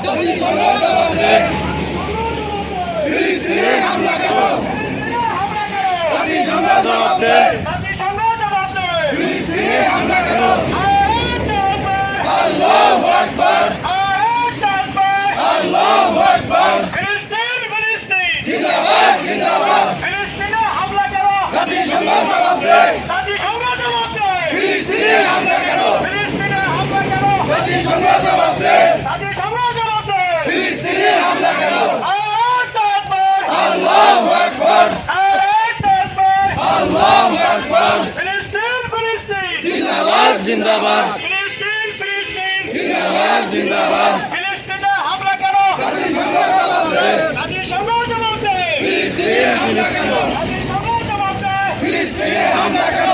জাতিসংঘ জবাব দে। ফিলিস্তিনে হামলা কেন? জাতিসংঘ জবাব দে। ফিলিস্তিনে হামলা কেন? আল্লাহু আকবার, আল্লাহু আকবার। জিন্দাবাদ, জিন্দাবাদ। জাতিসংঘ জবাব দে। ফিলিস্তিনে হামলা কেন? জাতিসংঘ জবাব দে। ফিলিস্তিনে হামলা কেন? আল্লাহু আকবার, আল্লাহু আকবার। জিন্দাবাদ, জিন্দাবাদ। জিন্দাবাদ, জিন্দাবাদ। জাতিসংঘ জবাব দে। ফিলিস্তিনে হামলা কেন? ফিলিস্তিনে হামলা কেন?